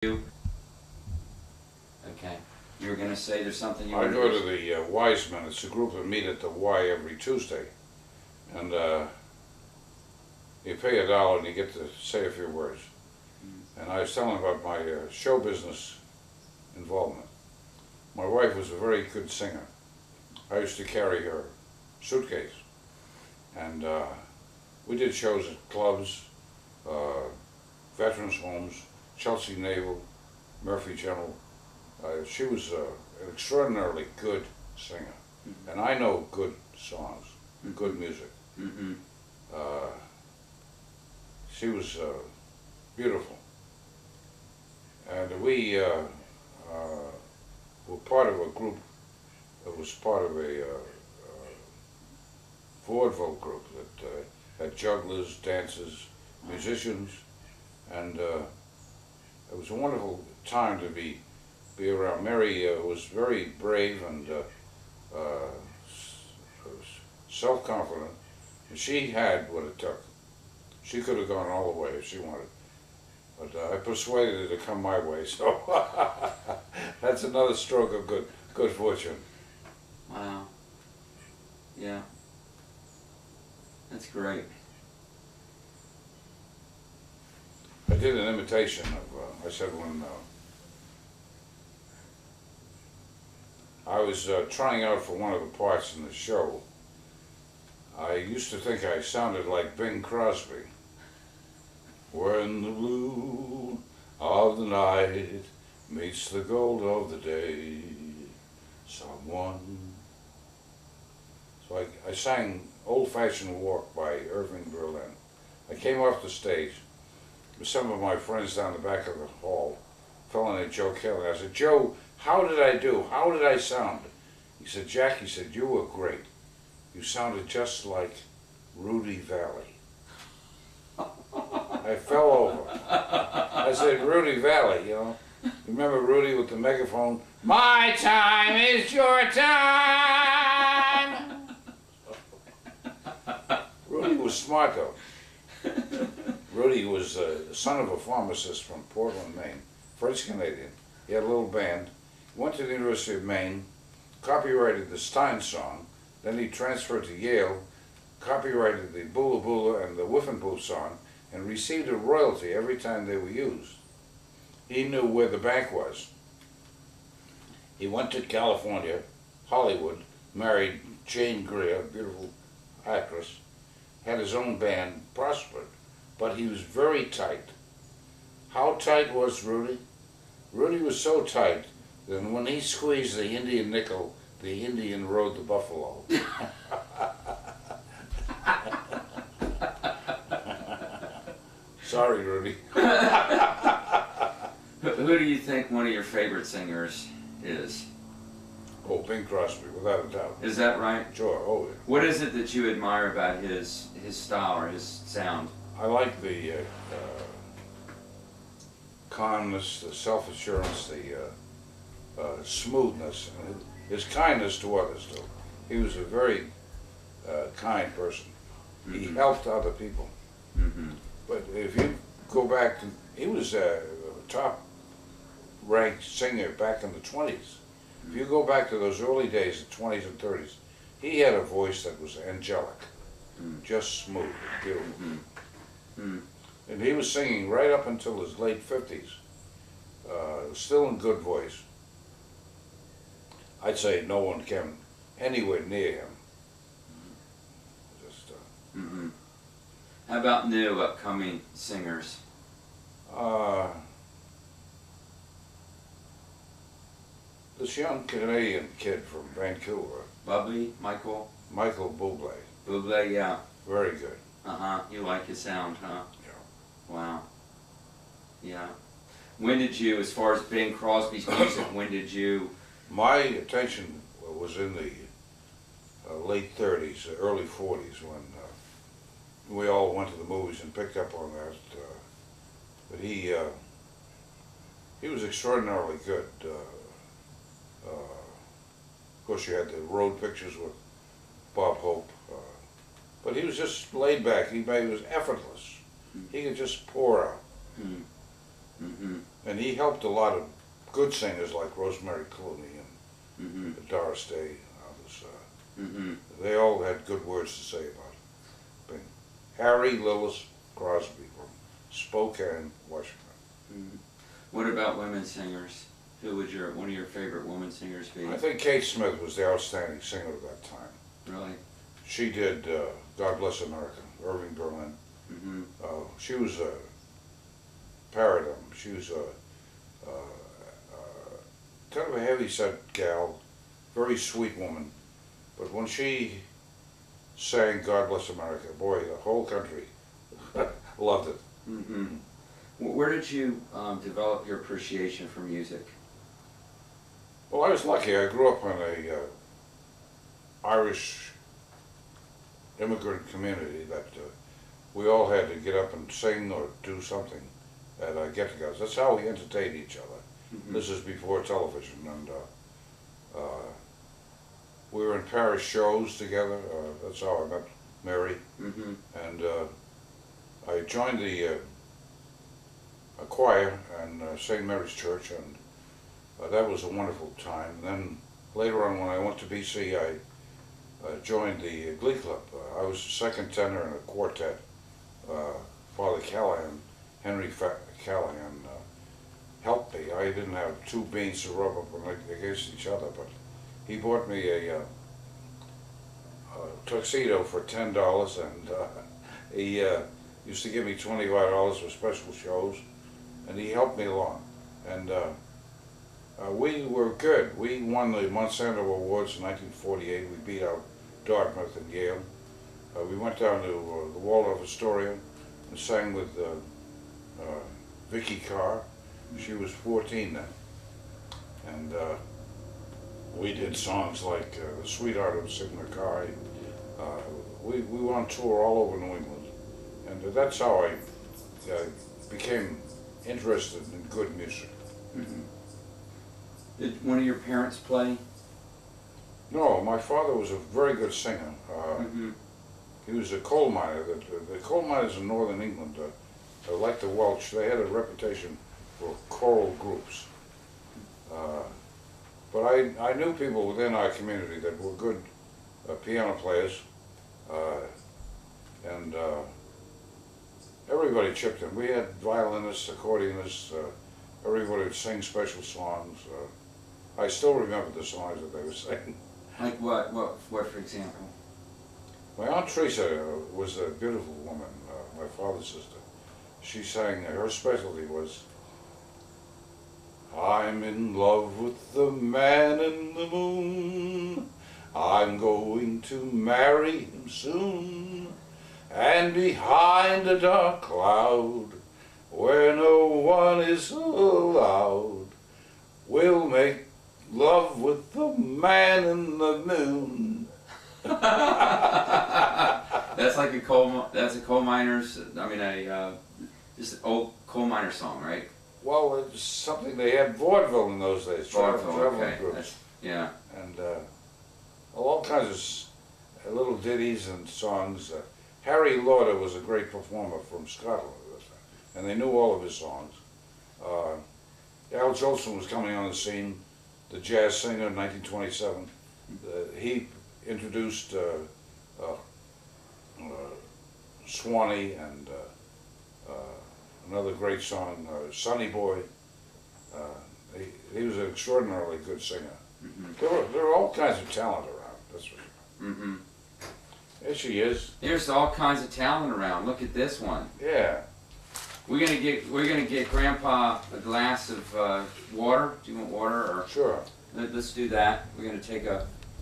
you? Okay. You were going to say there's something you I want go to to the Wise Men. It's a group that meet at the Y every Tuesday. And you pay $1 and you get to say a few words. And I was telling about my show business involvement. My wife was a very good singer. I used to carry her suitcase. And we did shows at clubs, veterans homes, Chelsea Naval, Murphy General. She was an extraordinarily good singer. And I know good songs, good music. She was beautiful. And we were part of a group that was part of a vaudeville group that had jugglers, dancers, musicians, and it was a wonderful time to be around. Mary was very brave and self-confident, and she had what it took. She could have gone all the way if she wanted, but I persuaded her to come my way, so that's another stroke of good fortune. Wow. Yeah. That's great. I did an imitation of, I said when I was trying out for one of the parts in the show, I used to think I sounded like Bing Crosby. When the blue of the night meets the gold of the day, someone. So I sang Old-Fashioned Walk by Irving Berlin. I came off the stage with some of my friends down the back of the hall, a fellow named Joe Kelly. I said, Joe, how did I do? How did I sound? He said, Jack, he said, you were great. You sounded just like Rudy Valley. I fell over. I said, Rudy Valley, you know. Remember Rudy with the megaphone? My time is your time! Rudy was smart though. Rudy was the son of a pharmacist from Portland, Maine, French Canadian. He had a little band, went to the University of Maine, copyrighted the Stein song, then he transferred to Yale, copyrighted the Bula Bula and the Whiffenpoof song, and received a royalty every time they were used. He knew where the bank was. He went to California, Hollywood, married Jane Greer, a beautiful actress, had his own band, prospered, but he was very tight. How tight was Rudy? Rudy was so tight that when he squeezed the Indian nickel, the Indian rode the buffalo. Sorry, Rudy. Who do you think one of your favorite singers is? Oh, Bing Crosby, without a doubt. Is that right? Sure, oh yeah. What is it that you admire about his style or his sound? I like the calmness, the self-assurance, the smoothness, and his kindness to others, too. He was a very kind person. He helped other people. But if you go back to, he was a top-ranked singer back in the 20s. If you go back to those early days, the 20s and 30s, he had a voice that was angelic, just smooth, beautiful. And he was singing right up until his late 50s, still in good voice. I'd say no one came anywhere near him. Just, How about new upcoming singers? This young Canadian kid from Vancouver, Michael Bublé, Bublé, yeah. very good. You like his sound, huh? Yeah. Wow. Yeah. When did you, as far as Bing Crosby's music, when did you? My attention was in the late 30s, early 40s, when we all went to the movies and picked up on that. But he was extraordinarily good. Of course, you had the road pictures with Bob Hope, but he was just laid back. He was effortless. He could just pour out. Mm-hmm. And he helped a lot of good singers like Rosemary Clooney and Mm-hmm. Doris Day and others. Mm-hmm. They all had good words to say about Bing. Harry Lillis Crosby from Spokane, Washington. Mm-hmm. What about women singers? Who would one of your favorite women singers be? I think Kate Smith was the outstanding singer of that time. Really? She did God Bless America, Irving Berlin. Mm-hmm. She was a paradigm. She was a kind of a heavy-set gal, very sweet woman. But when she sang God Bless America, boy, the whole country loved it. Mm-hmm. Where did you develop your appreciation for music? Well, I was lucky. I grew up in a Irish immigrant community that we all had to get up and sing or do something at get-togethers. That's how we entertained each other. Mm-hmm. This is before television, and we were in parish shows together. That's how I met Mary, Mm-hmm. and I joined the a choir in St. Mary's Church, and that was a wonderful time. And then later on, when I went to BC, I joined the Glee Club. I was the second tenor in a quartet. Father Callahan, Henry Callahan, helped me. I didn't have two beans to rub up against each other, but he bought me a tuxedo for $10, and he used to give me $25 for special shows, and he helped me along. And we were good. We won the Monsanto Awards in 1948. We beat out Dartmouth and Yale. We went down to the Waldorf Astoria and sang with Vicky Carr. She was 14 then. And we did songs like The Sweetheart of Sigma Chi. We were on tour all over New England. And that's how I became interested in good music. Mm-hmm. Did one of your parents play? No, my father was a very good singer. Mm-hmm. He was a coal miner. The coal miners in northern England, like the Welsh, they had a reputation for choral groups. But I knew people within our community that were good piano players, and everybody chipped in. We had violinists, accordionists, everybody would sing special songs. I still remember the songs that they were singing. Like what? What for example? My Aunt Teresa was a beautiful woman, my father's sister. She sang, her specialty was, I'm in love with the man in the moon, I'm going to marry him soon, and behind a dark cloud, where no one is allowed, we'll make love with the man in the moon. That's like that's a coal miner's, I mean just an old coal miner song, right? Well, it's something they had vaudeville in those days, Vaudeville, traveling okay. groups, Yeah. and all kinds of little ditties and songs. Harry Lauder was a great performer from Scotland, and they knew all of his songs. Al Jolson was coming on the scene, the jazz singer in 1927. He introduced Swanee and another great song, Sonny Boy. He was an extraordinarily good singer. Mm-hmm. There are all kinds of talent around, that's for sure. Mm-hmm. There she is. There's all kinds of talent around. Look at this one. Yeah. We're gonna get Grandpa a glass of water. Do you want water or? Sure. Let's do that. We're gonna take a